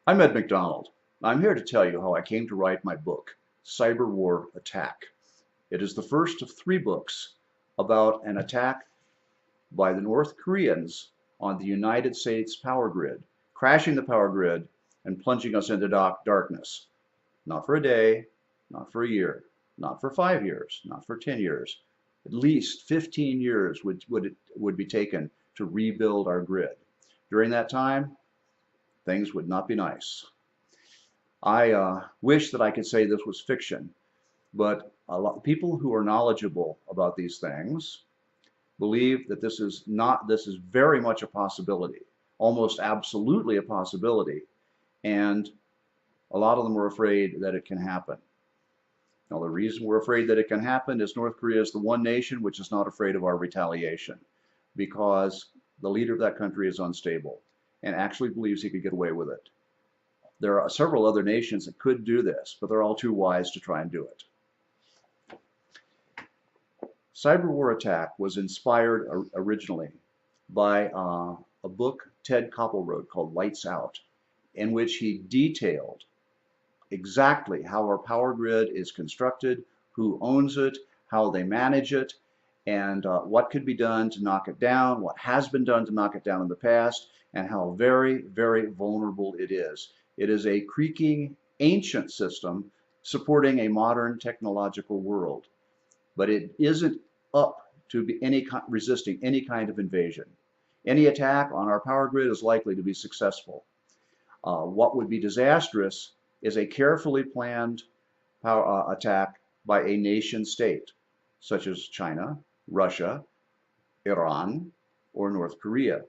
I'm Ed McDonald. I'm here to tell you how I came to write my book, Cyber War Attack. It is the first of three books about an attack by the North Koreans on the United States power grid, crashing the power grid and plunging us into darkness. Not for a day, not for a year, not for 5 years, not for 10 years. At least 15 years would be taken to rebuild our grid. During that time, things would not be nice. I wish that I could say this was fiction, but a lot of people who are knowledgeable about these things believe that this is very much a possibility, almost absolutely a possibility, and a lot of them are afraid that it can happen. Now, the reason we're afraid that it can happen is North Korea is the one nation which is not afraid of our retaliation, because the leader of that country is unstable and actually believes he could get away with it. There are several other nations that could do this, but they're all too wise to try and do it. Cyber War Attack was inspired originally by a book Ted Koppel wrote called Lights Out, in which he detailed exactly how our power grid is constructed, who owns it, how they manage it, and what could be done to knock it down, what has been done to knock it down in the past, and how very, very vulnerable it is. It is a creaking, ancient system supporting a modern technological world, but it isn't up to be resisting any kind of invasion. Any attack on our power grid is likely to be successful. What would be disastrous is a carefully planned attack by a nation state, such as China, Russia, Iran, or North Korea.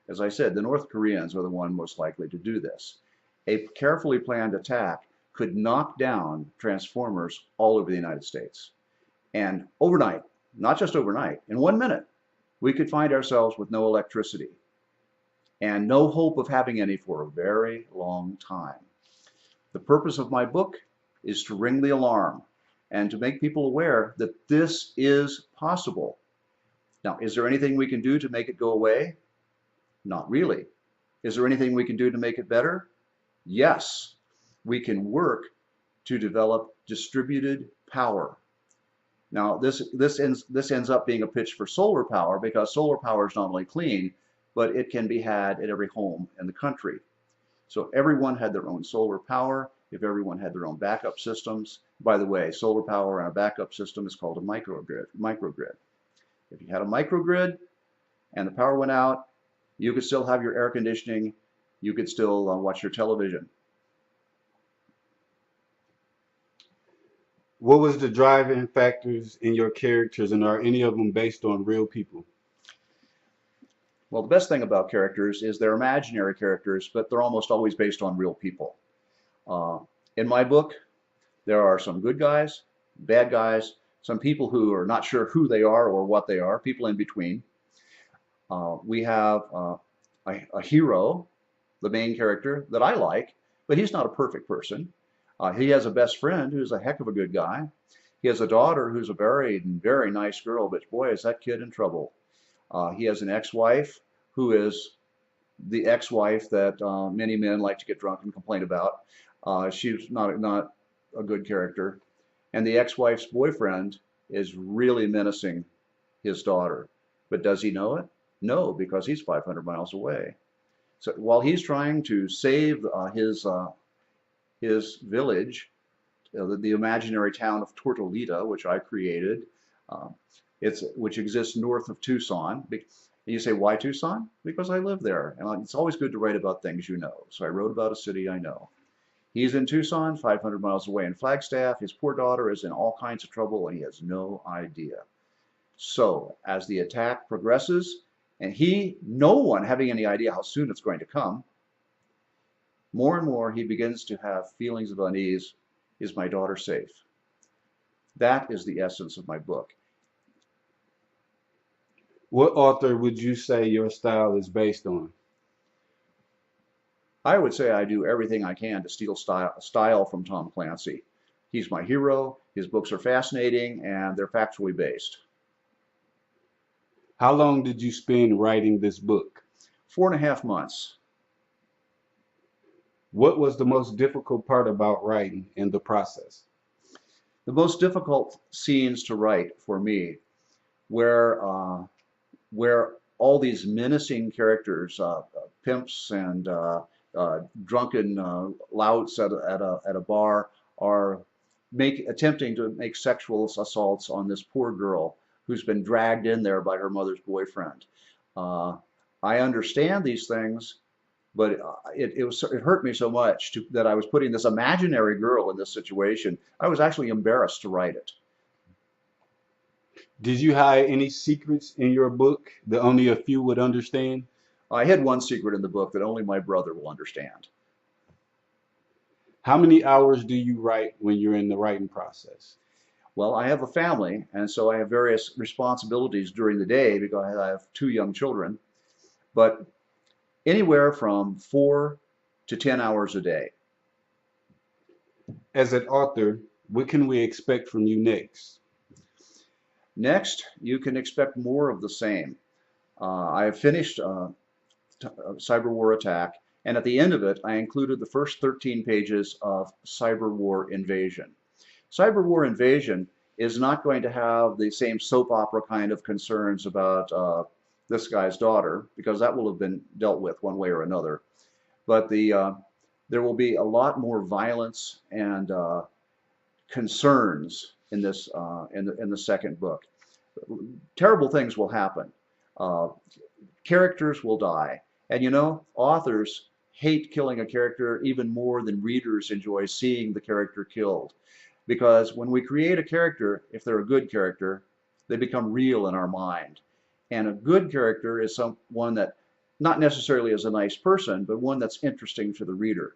As I said, the North Koreans are the one most likely to do this. A carefully planned attack could knock down transformers all over the United States. And overnight, not just overnight, in 1 minute, we could find ourselves with no electricity and no hope of having any for a very long time. The purpose of my book is to ring the alarm and to make people aware that this is possible. Now, is there anything we can do to make it go away? Not really. Is there anything we can do to make it better? Yes. We can work to develop distributed power. Now, this ends up being a pitch for solar power, because solar power is not only clean, but it can be had at every home in the country. So if everyone had their own solar power, if everyone had their own backup systems. By the way, solar power and a backup system is called a microgrid. If you had a microgrid and the power went out, you could still have your air conditioning, you could still watch your television. What was the driving factors in your characters, and are any of them based on real people? Well, the best thing about characters is they're imaginary characters, but they're almost always based on real people. Uh, in my book, there are some good guys, bad guys, some people who are not sure who they are or what they are, people in between. We have a hero, the main character, that I like, but he's not a perfect person. He has a best friend who's a heck of a good guy. He has a daughter who's a very, very nice girl, but boy, is that kid in trouble. He has an ex-wife who is the ex-wife that many men like to get drunk and complain about. She's not a good character. And the ex-wife's boyfriend is really menacing his daughter. But does he know it? No, because he's 500 miles away. So while he's trying to save his village, the imaginary town of Tortolita, which I created, which exists north of Tucson. And you say, why Tucson? Because I live there, and it's always good to write about things you know. So I wrote about a city I know. He's in Tucson, 500 miles away in Flagstaff. His poor daughter is in all kinds of trouble, and he has no idea. So as the attack progresses, and no one having any idea how soon it's going to come, more and more he begins to have feelings of unease. Is my daughter safe? That is the essence of my book. What author would you say your style is based on? I would say I do everything I can to steal style from Tom Clancy. He's my hero. His books are fascinating, and they're factually based. How long did you spend writing this book? 4.5 months. What was the most difficult part about writing in the process? The most difficult scenes to write for me where where all these menacing characters, pimps and drunken louts at a bar, are attempting to make sexual assaults on this poor girl who's been dragged in there by her mother's boyfriend. Uh, I understand these things, but it hurt me so much that I was putting this imaginary girl in this situation. I was actually embarrassed to write it. Did you hide any secrets in your book that only a few would understand? I had one secret in the book that only my brother will understand. How many hours do you write when you're in the writing process? Well, I have a family, and so I have various responsibilities during the day because I have two young children, but anywhere from 4 to 10 hours a day. As an author, what can we expect from you next? Next, you can expect more of the same. I have finished Cyber War Attack, and at the end of it, I included the first 13 pages of Cyber War Invasion. Cyber War Invasion is not going to have the same soap opera kind of concerns about this guy's daughter, because that will have been dealt with one way or another. But there will be a lot more violence and concerns in this in the second book. Terrible things will happen. Uh, Characters will die, and you know, authors hate killing a character even more than readers enjoy seeing the character killed. Because when we create a character, if they're a good character, they become real in our mind. And a good character is someone that not necessarily is a nice person, but one that's interesting to the reader,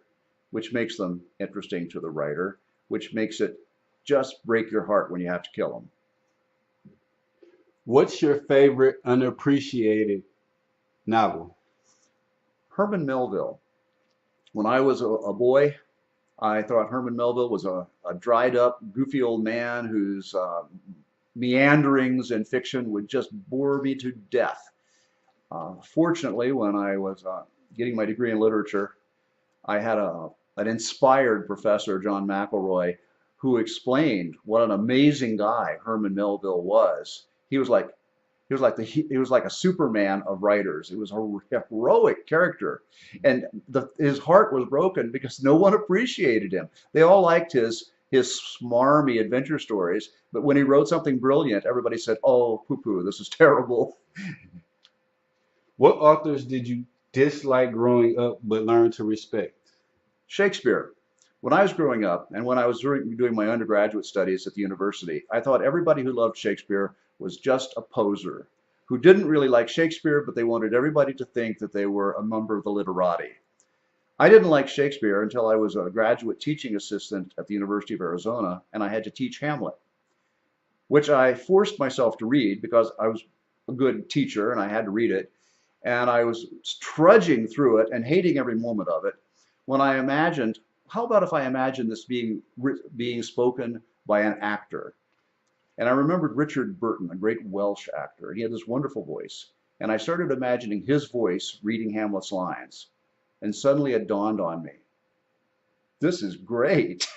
which makes them interesting to the writer, which makes it just break your heart when you have to kill them. What's your favorite unappreciated novel? Herman Melville. When I was a boy, I thought Herman Melville was a dried up, goofy old man whose meanderings in fiction would just bore me to death. Fortunately, when I was getting my degree in literature, I had an inspired professor, John McElroy, who explained what an amazing guy Herman Melville was. He was like he was like a Superman of writers. It was a heroic character, and his heart was broken because no one appreciated him. They all liked his smarmy adventure stories, but when he wrote something brilliant, everybody said, "Oh, poo-poo, this is terrible." What authors did you dislike growing up but learn to respect? Shakespeare. When I was growing up and when I was doing my undergraduate studies at the university, I thought everybody who loved Shakespeare was just a poser who didn't really like Shakespeare, but they wanted everybody to think that they were a member of the literati. I didn't like Shakespeare until I was a graduate teaching assistant at the University of Arizona, and I had to teach Hamlet, which I forced myself to read because I was a good teacher and I had to read it. And I was trudging through it and hating every moment of it when I imagined, how about if I imagined this being spoken by an actor? And I remembered Richard Burton, a great Welsh actor. He had this wonderful voice. And I started imagining his voice reading Hamlet's lines. And suddenly it dawned on me, this is great.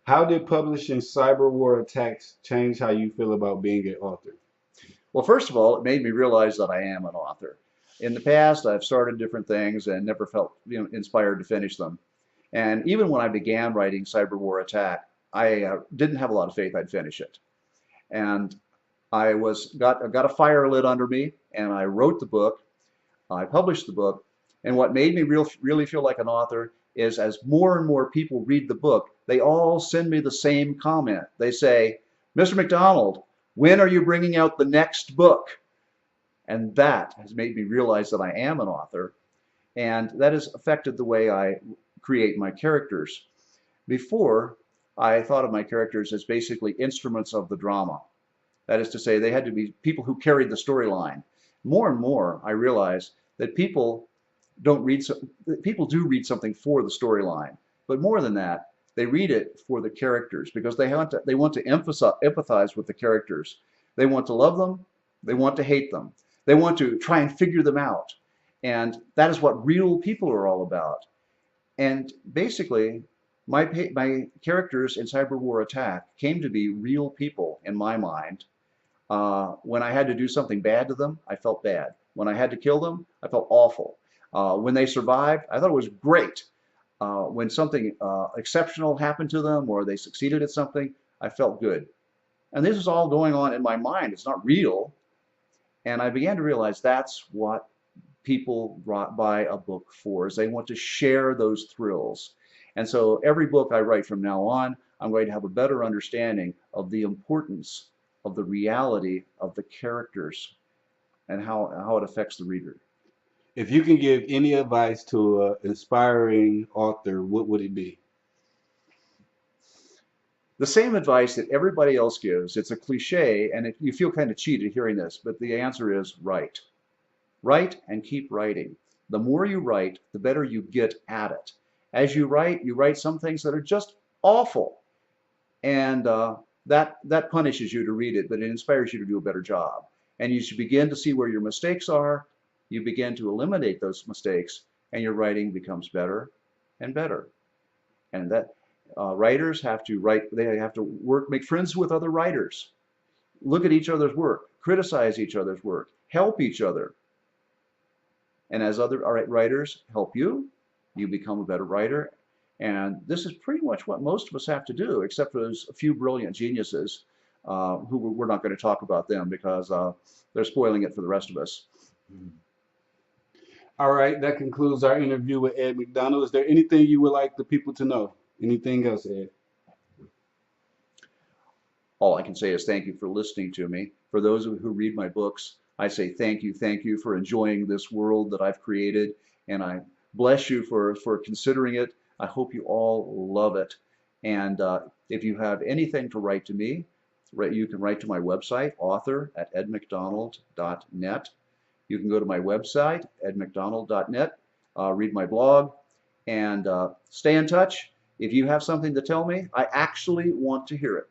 How did publishing Cyber War Attacks change how you feel about being an author? Well, first of all, it made me realize that I am an author. In the past, I've started different things and never felt inspired to finish them. And even when I began writing Cyber War Attack, I didn't have a lot of faith I'd finish it. And got a fire lit under me, and I wrote the book. I published the book, and what made me really feel like an author is as more and more people read the book, they all send me the same comment. They say, "Mr. McDonald, when are you bringing out the next book?" And that has made me realize that I am an author, and that has affected the way I create my characters. Before, I thought of my characters as basically instruments of the drama. That is to say, they had to be people who carried the storyline. More and more, I realize that people do read something for the storyline, but more than that, they read it for the characters because they want to empathize with the characters. They want to love them, they want to hate them, they want to try and figure them out. And that is what real people are all about. And basically, my characters in Cyber War Attack came to be real people in my mind. When I had to do something bad to them, I felt bad. When I had to kill them, I felt awful. When they survived, I thought it was great. When something exceptional happened to them or they succeeded at something, I felt good. And this is all going on in my mind. It's not real. And I began to realize that's what people buy a book for, is they want to share those thrills. And so every book I write from now on, I'm going to have a better understanding of the importance of the reality of the characters and how it affects the reader. If you can give any advice to an inspiring author, what would it be? The same advice that everybody else gives. It's a cliche, and you feel kind of cheated hearing this, but the answer is write. Write and keep writing. The more you write, the better you get at it. As you write some things that are just awful, and that punishes you to read it, but it inspires you to do a better job. And you should begin to see where your mistakes are. You begin to eliminate those mistakes, and your writing becomes better and better. And that writers have to write. They have to work, make friends with other writers, look at each other's work, criticize each other's work, help each other. And as other writers help you, you become a better writer. And this is pretty much what most of us have to do, except for those a few brilliant geniuses who we're not going to talk about them because they're spoiling it for the rest of us. All right, that concludes our interview with Ed McDonald. Is there anything you would like the people to know? Anything else, Ed? All I can say is thank you for listening to me. For those who read my books, I say thank you for enjoying this world that I've created, and I bless you for considering it. I hope you all love it. And if you have anything to write to me, you can write to my website, author@edmcdonald.net. You can go to my website, edmcdonald.net, read my blog, and stay in touch. If you have something to tell me, I actually want to hear it.